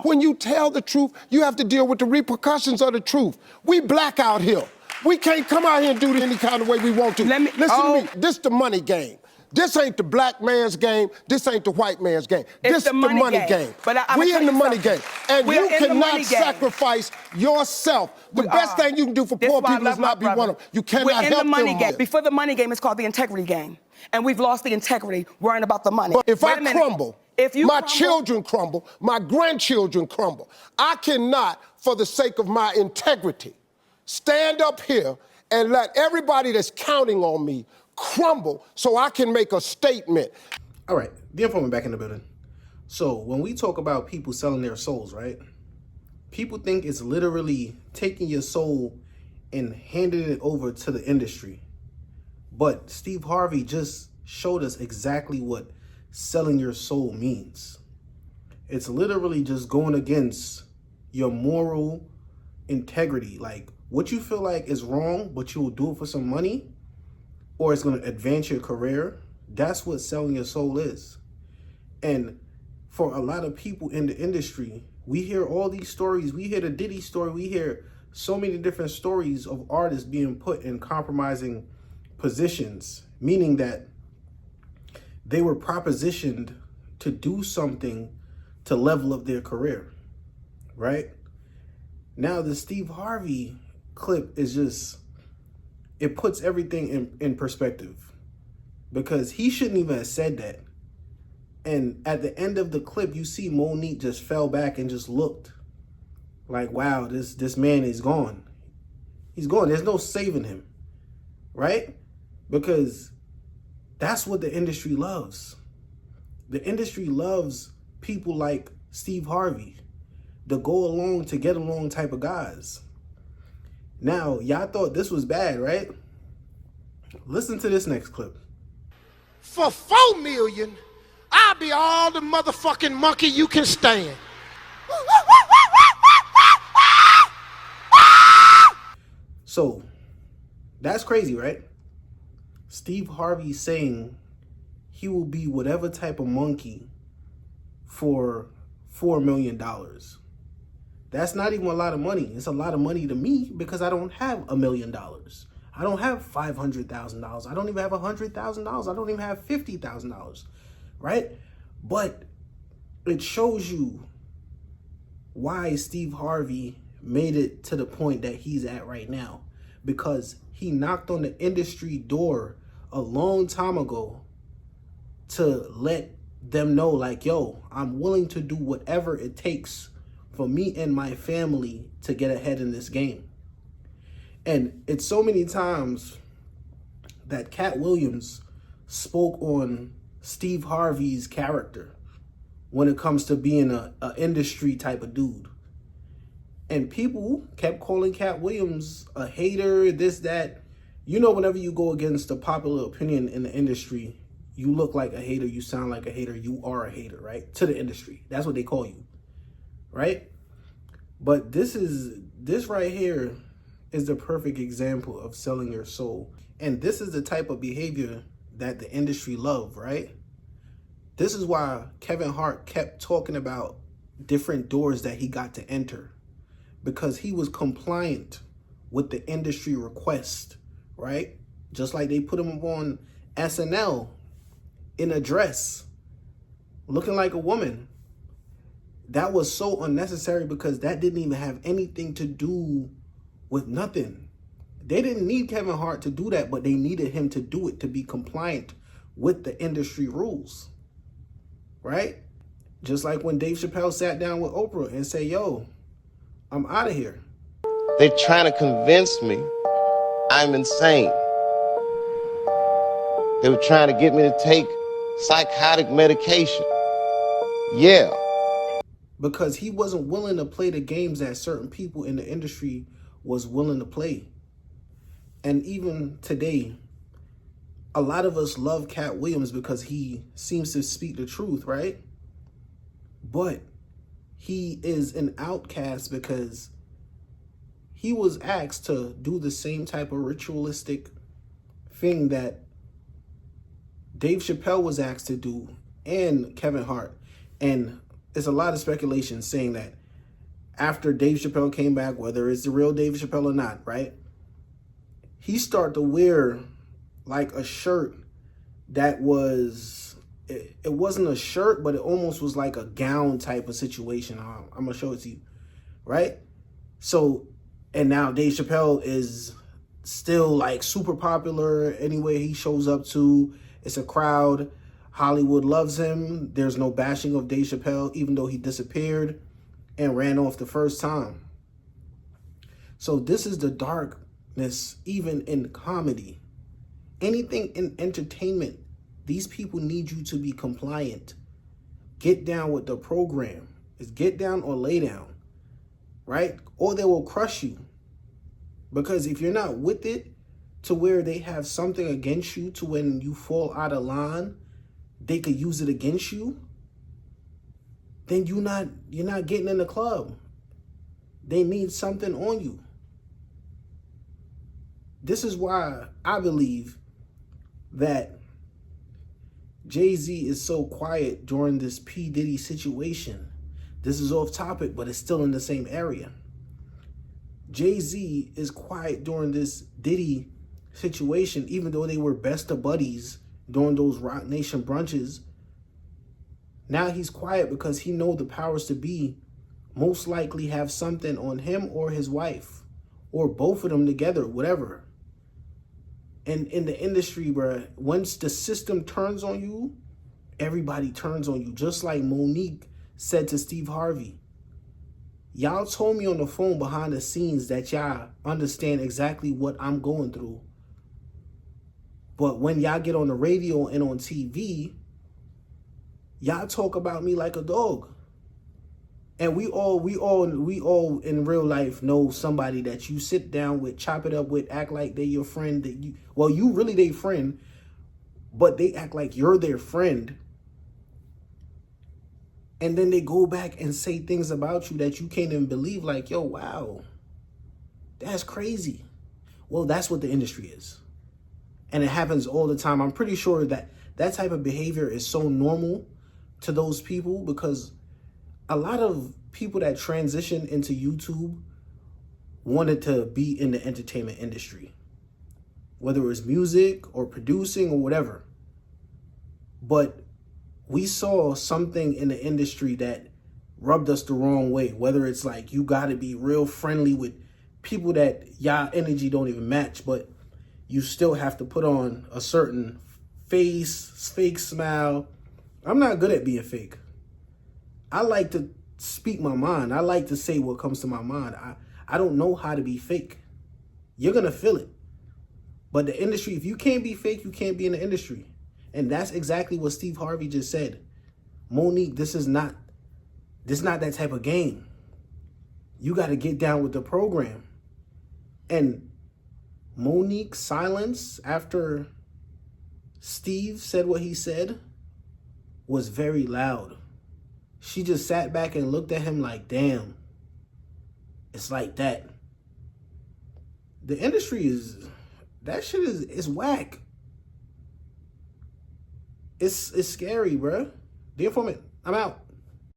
When you tell the truth, you have to deal with the repercussions of the truth. We black out here. We can't come out here and do it any kind of way we want to. Listen to me, this the money game. This ain't the black man's game. This ain't the white man's game. This the money game. But we in the money game. And you cannot sacrifice yourself. The best thing you can do for poor people is not be one of them. You cannot help them. We're in the money game. Before the money game, it's called the integrity game. And we've lost the integrity worrying about the money. But if I crumble, my children crumble, my grandchildren crumble. I cannot, for the sake of my integrity, stand up here and let everybody that's counting on me crumble so I can make a statement. All right, the informant back in the building. So when we talk about people selling their souls, right? People think it's literally taking your soul and handing it over to the industry. But Steve Harvey just showed us exactly what selling your soul means. It's literally just going against your moral integrity. Like, what you feel like is wrong, but you will do it for some money, or it's going to advance your career. That's what selling your soul is. And for a lot of people in the industry, we hear all these stories. We hear the Diddy story. We hear so many different stories of artists being put in compromising positions, meaning that they were propositioned to do something to level up their career, right? Now the Steve Harvey clip is just, it puts everything in perspective, because he shouldn't even have said that. And at the end of the clip, you see Monique just fell back and just looked like, wow, this man is gone. He's gone. There's no saving him, right? Because that's what the industry loves. The industry loves people like Steve Harvey, the go along to get along type of guys. Now, y'all thought this was bad, right? Listen to this next clip. For $4 million, I'll be all the motherfucking monkey you can stand. So, that's crazy, right? Steve Harvey saying he will be whatever type of monkey for $4 million. That's not even a lot of money. It's a lot of money to me because I don't have $1 million. I don't have $500,000. I don't even have $100,000. I don't even have $50,000, right? But it shows you why Steve Harvey made it to the point that he's at right now, because he knocked on the industry door a long time ago to let them know, like, yo, I'm willing to do whatever it takes for me and my family to get ahead in this game. And it's so many times that Cat Williams spoke on Steve Harvey's character when it comes to being a industry type of dude. And people kept calling Cat Williams a hater, this, that. You know, whenever you go against the popular opinion in the industry, you look like a hater, you sound like a hater, you are a hater, right? To the industry. That's what they call you, right? But this right here is the perfect example of selling your soul. And this is the type of behavior that the industry love, right? This is why Kevin Hart kept talking about different doors that he got to enter, because he was compliant with the industry request, right? Just like they put him on SNL in a dress, looking like a woman. That was so unnecessary because that didn't even have anything to do with nothing. They didn't need Kevin Hart to do that, but they needed him to do it to be compliant with the industry rules, right? Just like when Dave Chappelle sat down with Oprah and said, yo, I'm out of here. They're trying to convince me I'm insane. They were trying to get me to take psychotic medication. Yeah. Because he wasn't willing to play the games that certain people in the industry was willing to play. And even today, a lot of us love Cat Williams because he seems to speak the truth, right? But he is an outcast because he was asked to do the same type of ritualistic thing that Dave Chappelle was asked to do, and Kevin Hart. And it's a lot of speculation saying that after Dave Chappelle came back, whether it's the real Dave Chappelle or not, right? He started to wear like a shirt that was, it wasn't a shirt, but it almost was like a gown type of situation. I'm going to show it to you, right? So, and now Dave Chappelle is still like super popular anywhere he shows up to. It's a crowd. Hollywood loves him. There's no bashing of Dave Chappelle, even though he disappeared and ran off the first time. So this is the darkness, even in comedy. Anything in entertainment, these people need you to be compliant. Get down with the program. It's get down or lay down, right? Or they will crush you. Because if you're not with it to where they have something against you to when you fall out of line, they could use it against you, then you're not getting in the club. They need something on you. This is why I believe that Jay-Z is so quiet during this P. Diddy situation. This is off topic, but it's still in the same area. Jay-Z is quiet during this Diddy situation, even though they were best of buddies during those Rock Nation brunches. Now he's quiet because he knows the powers to be most likely have something on him or his wife, or both of them together, whatever. And in the industry, bro, once the system turns on you, everybody turns on you. Just like Monique said to Steve Harvey, y'all told me on the phone behind the scenes that y'all understand exactly what I'm going through. But when y'all get on the radio and on TV, y'all talk about me like a dog. And we all in real life know somebody that you sit down with, chop it up with, act like they your friend, that you really their friend, but they act like you're their friend. And then they go back and say things about you that you can't even believe, like, yo, wow, that's crazy. Well, that's what the industry is. And it happens all the time. I'm pretty sure that that type of behavior is so normal to those people, because a lot of people that transition into YouTube wanted to be in the entertainment industry, whether it was music or producing or whatever. But we saw something in the industry that rubbed us the wrong way, whether it's like you got to be real friendly with people that y'all energy don't even match, but you still have to put on a certain face, fake smile. I'm not good at being fake. I like to speak my mind. I like to say what comes to my mind. I don't know how to be fake. You're going to feel it. But the industry, if you can't be fake, you can't be in the industry. And that's exactly what Steve Harvey just said. Monique, this is not that type of game. You got to get down with the program. And Monique's silence after Steve said what he said was very loud. She just sat back and looked at him like, damn, it's like that. The industry that shit is whack. It's scary, bruh. The Informant, I'm out.